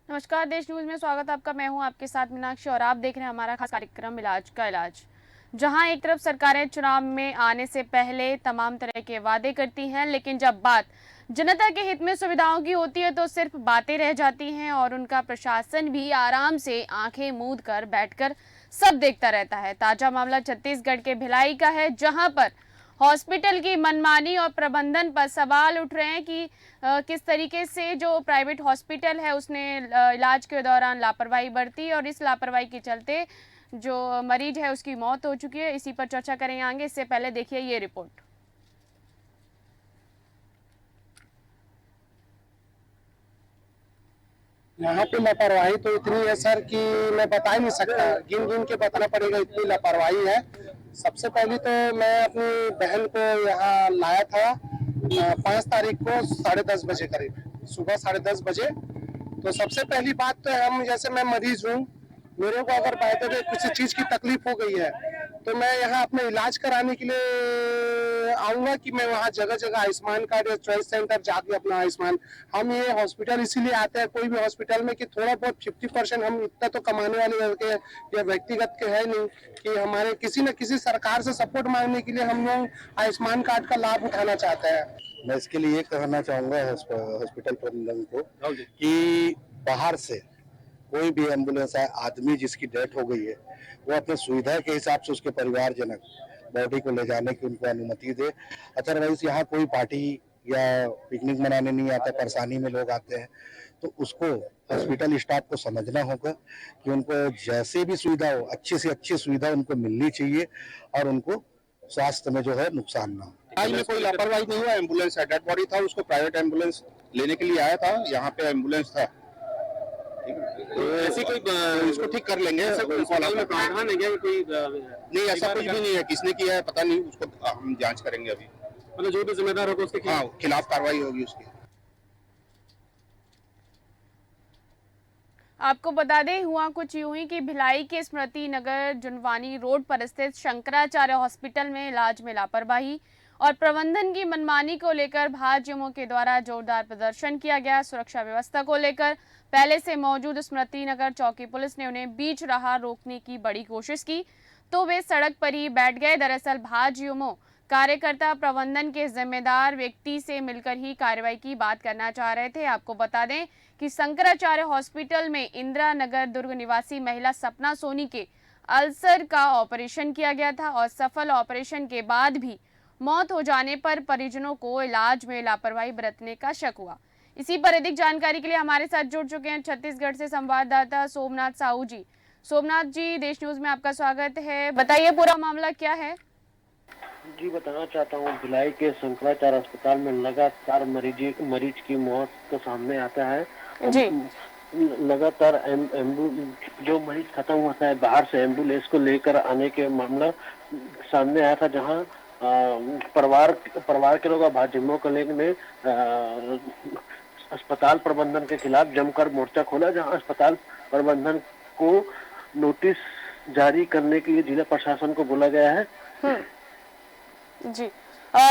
नमस्कार, देश न्यूज में स्वागत है आपका। मैं हूं आपके साथ मीनाक्षी और आप देख रहे हैं हमारा खास कार्यक्रम इलाज का इलाज। जहां एक तरफ सरकारें चुनाव में आने से पहले तमाम तरह के वादे करती हैं, लेकिन जब बात जनता के हित में सुविधाओं की होती है तो सिर्फ बातें रह जाती हैं और उनका प्रशासन भी आराम से आंखें मूंद कर बैठकर सब देखता रहता है। ताजा मामला छत्तीसगढ़ के भिलाई का है, जहां पर हॉस्पिटल की मनमानी और प्रबंधन पर सवाल उठ रहे हैं कि किस तरीके से जो प्राइवेट हॉस्पिटल है उसने इलाज के दौरान लापरवाही बरती और इस लापरवाही के चलते जो मरीज है उसकी मौत हो चुकी है। इसी पर चर्चा करेंगे आगे। इससे पहले देखिए ये रिपोर्ट। यहाँ पे लापरवाही तो इतनी है सर कि मैं बता ही नहीं सकता, गिन गिन के बताना पड़ेगा, इतनी लापरवाही है। सबसे पहले तो मैं अपनी बहन को यहाँ लाया था 5 तारीख को 10:30 बजे करीब, सुबह 10:30 बजे। तो सबसे पहली बात तो हम, जैसे मैं मरीज हूँ, मेरे को अगर बाय द वे किसी चीज की तकलीफ हो गई है तो मैं यहाँ अपने इलाज कराने के लिए आऊंगा कि मैं वहाँ जगह जगह आयुष्मान कार्ड या चॉइस सेंटर जाके अपना आयुष्मान, हम ये हॉस्पिटल इसीलिए आते हैं कोई भी हॉस्पिटल में कि थोड़ा बहुत 50% हम इतना तो कमाने वाले लड़के या व्यक्तिगत के है नहीं कि हमारे किसी न किसी सरकार से सपोर्ट मांगने के लिए हम लोग आयुष्मान कार्ड का लाभ उठाना चाहते हैं। मैं इसके लिए ये कहना चाहूंगा हॉस्पिटल प्रबंधन को कि बाहर से कोई भी एम्बुलेंस है, आदमी जिसकी डेथ हो गई है, वो अपने सुविधा के हिसाब से उसके परिवारजनक बॉडी को ले जाने की उनको अनुमति दे। अदरवाइज यहाँ कोई पार्टी या पिकनिक मनाने नहीं आता, परेशानी में लोग आते हैं, तो उसको हॉस्पिटल स्टाफ को समझना होगा कि उनको जैसे भी सुविधा हो, अच्छी से अच्छी सुविधा उनको मिलनी चाहिए और उनको स्वास्थ्य में जो है नुकसान ना हो। आज में कोई लापरवाही नहीं हुआ। एम्बुलेंस है, डेड बॉडी था, उसको प्राइवेट एम्बुलेंस लेने के लिए आया था, यहाँ पे एम्बुलेंस था। तो ऐसी कोई इसको ठीक कर लेंगे। ऐसा कोई प्रावधान है क्या? कोई नहीं, ऐसा कुछ भी नहीं है। किसने किया है पता नहीं, उसको हम जांच करेंगे अभी। मतलब जो भी जिम्मेदार होगा उसके खिलाफ कार्रवाई होगी उसकी। आपको बता दें, हुआ कुछ यूं ही कि भिलाई के स्मृति नगर जुनवानी रोड पर स्थित शंकराचार्य हॉस्पिटल में इलाज में लापरवाही और प्रबंधन की मनमानी को लेकर भाजयुमों के द्वारा जोरदार प्रदर्शन किया गया। सुरक्षा व्यवस्था को लेकर पहले से मौजूद स्मृति नगर चौकी पुलिस ने उन्हें बीच राह रोकने की बड़ी कोशिश की तो वे सड़क पर ही बैठ गए। दरअसल भाजयुमो कार्यकर्ता प्रबंधन के जिम्मेदार व्यक्ति से मिलकर ही कार्रवाई की बात करना चाह रहे थे। आपको बता दें कि शंकराचार्य हॉस्पिटल में इंदिरा नगर दुर्ग निवासी महिला सपना सोनी के अल्सर का ऑपरेशन किया गया था और सफल ऑपरेशन के बाद भी मौत हो जाने पर परिजनों को इलाज में लापरवाही बरतने का शक हुआ। इसी पर अधिक जानकारी के लिए हमारे साथ जुड़ चुके हैं छत्तीसगढ़ से संवाददाता सोमनाथ साहू जी। सोमनाथ जी, देश न्यूज में आपका स्वागत है। बताइए पूरा मामला क्या है? जी, बताना चाहता हूँ, भिलाई के शंकराचार्य अस्पताल में लगातार मरीज की मौत का सामने आता है। जी। लगातार जो मरीज खत्म होता है, बाहर से एम्बुलेंस को लेकर आने के मामला सामने आया था, जहां परिवार के लोग भाजयुमो को लेकर अस्पताल प्रबंधन के खिलाफ जमकर मोर्चा खोला, जहां अस्पताल प्रबंधन को नोटिस जारी करने के लिए जिला प्रशासन को बोला गया है। जी।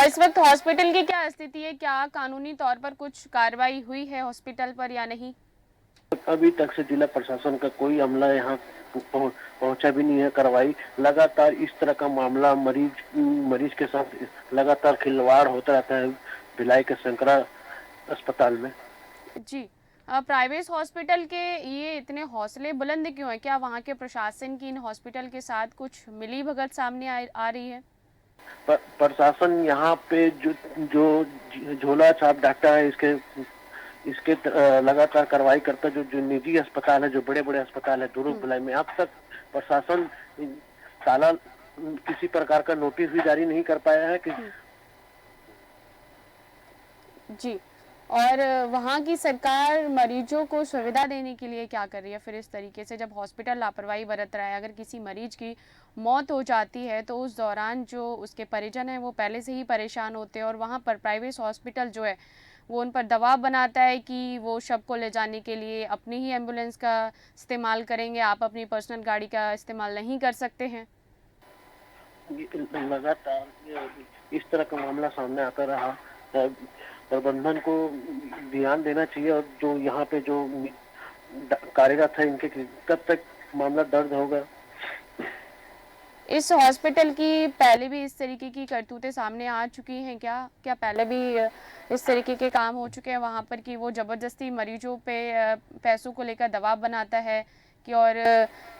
इस वक्त हॉस्पिटल की क्या स्थिति है? क्या कानूनी तौर पर कुछ कार्रवाई हुई है हॉस्पिटल पर या नहीं? अभी तक से जिला प्रशासन का कोई अमला यहाँ पहुंचा भी नहीं है। कार्रवाई लगातार इस तरह का मामला मरीज के साथ लगातार खिलवाड़ होता रहता है भिलाई के शंकरा अस्पताल में। जी। प्राइवेट हॉस्पिटल के ये इतने हौसले बुलंद क्यों है? क्या वहाँ के प्रशासन की इन हॉस्पिटल के साथ कुछ मिली भगत सामने आ रही है? प्रशासन यहाँ पे जो झोला छाप डाटा है, इसके लगातार कार्रवाई करता। जो निजी अस्पताल है, जो बड़े बड़े अस्पताल है दुर्ग भिलाई में, अब तक प्रशासन ताला किसी प्रकार का नोटिस भी जारी नहीं कर पाया है कि जी। और वहाँ की सरकार मरीजों को सुविधा देने के लिए क्या कर रही है फिर इस तरीके से? जब हॉस्पिटल लापरवाही बरत रहा है, अगर किसी मरीज की मौत हो जाती है तो उस दौरान जो उसके परिजन हैं वो पहले से ही परेशान होते हैं और वहाँ पर प्राइवेट हॉस्पिटल जो है वो उन पर दबाव बनाता है कि वो शव को ले जाने के लिए अपनी ही एम्बुलेंस का इस्तेमाल करेंगे, आप अपनी पर्सनल गाड़ी का इस्तेमाल नहीं कर सकते हैं। लगातार इस तरह का मामला सामने आता रहा। प्रबंधन को ध्यान देना चाहिए और जो यहाँ पे जो कार्यरत है इनके, कब तक मामला दर्ज होगा? इस हॉस्पिटल की पहले भी इस तरीके की करतूतें सामने आ चुकी हैं क्या? क्या पहले भी इस तरीके के काम हो चुके हैं वहाँ पर कि वो ज़बरदस्ती मरीजों पे पैसों को लेकर दबाव बनाता है कि और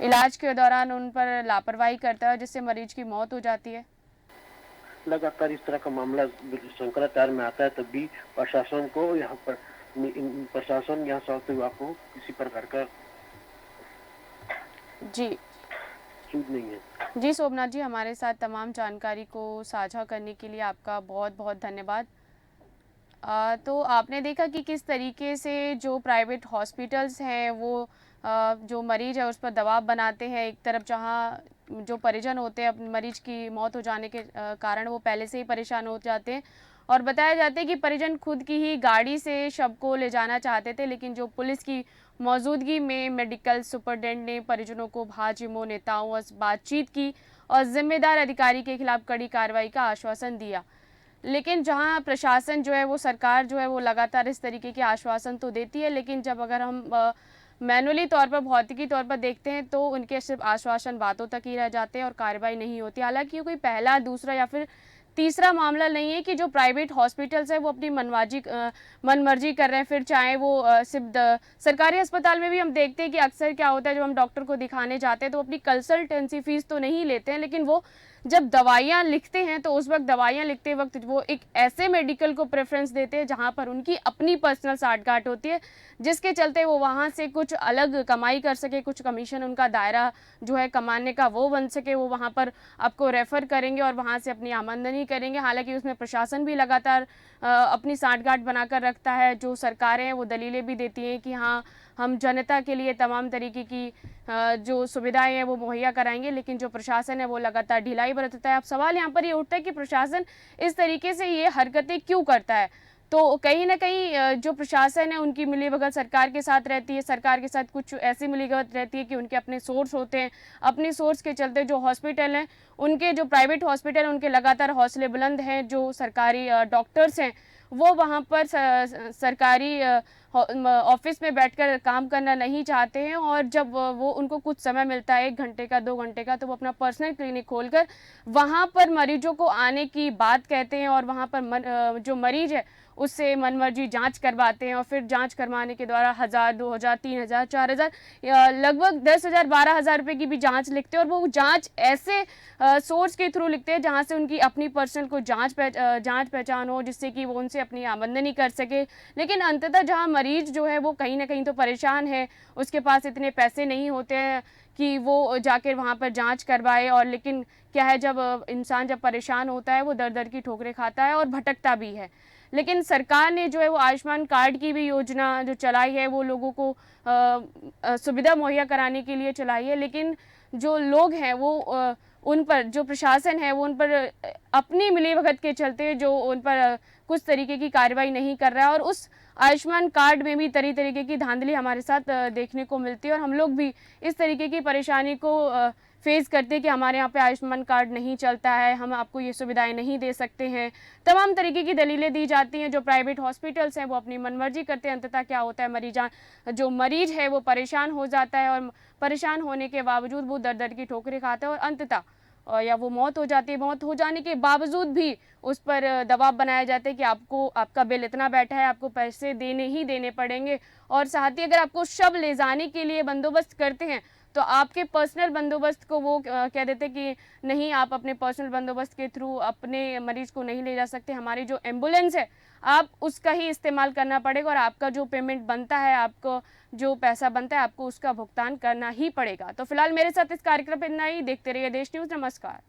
इलाज के दौरान उन पर लापरवाही करता है जिससे मरीज की मौत हो जाती है? लगातार इस तरह का मामला शंकराचार्य में आता है, तब भी प्रशासन को यहाँ पर प्रशासन यहाँ स्वास्थ्य विभाग को किसी प्रकार का जी सूद नहीं है। जी शोभनाथ जी, हमारे साथ तमाम जानकारी को साझा करने के लिए आपका बहुत बहुत धन्यवाद। तो आपने देखा कि किस तरीके से जो प्राइवेट हॉस्पिटल्स हैं वो जो मरीज है उस पर दबाव बनाते हैं। एक तरफ जहाँ जो परिजन होते हैं अपने मरीज की मौत हो जाने के कारण वो पहले से ही परेशान हो जाते हैं और बताया जाता है कि परिजन खुद की ही गाड़ी से शव को ले जाना चाहते थे, लेकिन जो पुलिस की मौजूदगी में मेडिकल सुपरडेंट ने परिजनों को भाजयुमो नेताओं से बातचीत की और जिम्मेदार अधिकारी के खिलाफ कड़ी कार्रवाई का आश्वासन दिया। लेकिन जहां प्रशासन जो है वो सरकार जो है वो लगातार इस तरीके के आश्वासन तो देती है, लेकिन जब अगर हम मैनुअली तौर पर भौतिकी तौर पर देखते हैं तो उनके सिर्फ आश्वासन बातों तक ही रह जाते हैं और कार्रवाई नहीं होती। हालांकि ये कोई पहला, दूसरा या फिर तीसरा मामला नहीं है कि जो प्राइवेट हॉस्पिटल्स है वो अपनी मनमर्जी कर रहे हैं। फिर चाहे वो सिर्फ सरकारी अस्पताल में भी हम देखते हैं कि अक्सर क्या होता है, जब हम डॉक्टर को दिखाने जाते हैं तो अपनी कंसल्टेंसी फीस तो नहीं लेते हैं, लेकिन वो जब दवाइयाँ लिखते हैं तो उस वक्त दवाइयाँ लिखते वक्त वो एक ऐसे मेडिकल को प्रेफरेंस देते हैं जहाँ पर उनकी अपनी पर्सनल साठगांठ होती है, जिसके चलते वो वहाँ से कुछ अलग कमाई कर सके, कुछ कमीशन उनका दायरा जो है कमाने का वो बन सके, वो वहाँ पर आपको रेफ़र करेंगे और वहाँ से अपनी आमदनी करेंगे। हालांकि उसमें प्रशासन भी लगातार अपनी साठगांठ बनाकर रखता है। जो सरकारें हैं वो दलीलें भी देती हैं कि हाँ, हम जनता के लिए तमाम तरीके की जो सुविधाएं हैं वो मुहैया कराएंगे, लेकिन जो प्रशासन है वो लगातार ढिलाई बरतता है। अब सवाल यहाँ पर ये उठता है कि प्रशासन इस तरीके से ये हरकतें क्यों करता है? तो कहीं ना कहीं जो प्रशासन है उनकी मिलीभगत सरकार के साथ रहती है, सरकार के साथ कुछ ऐसी मिलीभगत रहती है कि उनके अपने सोर्स होते हैं। अपनी सोर्स के चलते जो हॉस्पिटल हैं, उनके जो प्राइवेट हॉस्पिटल हैं उनके लगातार हौसले बुलंद हैं। जो सरकारी डॉक्टर्स हैं वो वहाँ पर सरकारी ऑफिस में बैठकर काम करना नहीं चाहते हैं और जब वो उनको कुछ समय मिलता है 1 घंटे का, 2 घंटे का, तो वो अपना पर्सनल क्लिनिक खोलकर वहाँ पर मरीजों को आने की बात कहते हैं और वहाँ पर जो मरीज है उससे मनमर्जी जांच करवाते हैं और फिर जांच करवाने के द्वारा 1000, 2000, 3000, 4000 लगभग 10,000, 12,000 रुपये की भी जांच लिखते हैं और वो जांच ऐसे सोर्स के थ्रू लिखते हैं जहां से उनकी अपनी पर्सनल को जांच पहचान हो, जिससे कि वो उनसे अपनी आमदनी कर सके। लेकिन अंततः जहां मरीज जो है वो कहीं ना कहीं तो परेशान है, उसके पास इतने पैसे नहीं होते हैं कि वो जाकर वहाँ पर जांच करवाए। और लेकिन क्या है, जब इंसान जब परेशान होता है वो दर दर की ठोकरें खाता है और भटकता भी है। लेकिन सरकार ने जो है वो आयुष्मान कार्ड की भी योजना जो चलाई है वो लोगों को सुविधा मुहैया कराने के लिए चलाई है, लेकिन जो लोग हैं वो उन पर, जो प्रशासन है वो उन पर अपनी मिलीभगत के चलते जो उन पर कुछ तरीके की कार्रवाई नहीं कर रहा है। और उस आयुष्मान कार्ड में भी तरीके की धांधली हमारे साथ देखने को मिलती है और हम लोग भी इस तरीके की परेशानी को फेस करते हैं कि हमारे यहाँ पे आयुष्मान कार्ड नहीं चलता है, हम आपको ये सुविधाएं नहीं दे सकते हैं। तमाम तरीके की दलीलें दी जाती हैं। जो प्राइवेट हॉस्पिटल्स हैं वो अपनी मनमर्जी करते हैं। अंततः क्या होता है, जो मरीज है वो परेशान हो जाता है और परेशान होने के बावजूद वो दर दर की ठोकरें खाता है और अंततः या वो मौत हो जाती है। मौत हो जाने के बावजूद भी उस पर दबाव बनाया जाता है कि आपको, आपका बिल इतना बैठा है, आपको पैसे देने पड़ेंगे। और साथ ही अगर आपको शव ले जाने के लिए बंदोबस्त करते हैं तो आपके पर्सनल बंदोबस्त को वो कह देते कि नहीं, आप अपने पर्सनल बंदोबस्त के थ्रू अपने मरीज को नहीं ले जा सकते, हमारी जो एम्बुलेंस है आप उसका ही इस्तेमाल करना पड़ेगा और आपका जो पेमेंट बनता है, आपको जो पैसा बनता है, आपको उसका भुगतान करना ही पड़ेगा। तो फिलहाल मेरे साथ इस कार्यक्रम पर इतना ही। देखते रहिए देश न्यूज़। नमस्कार।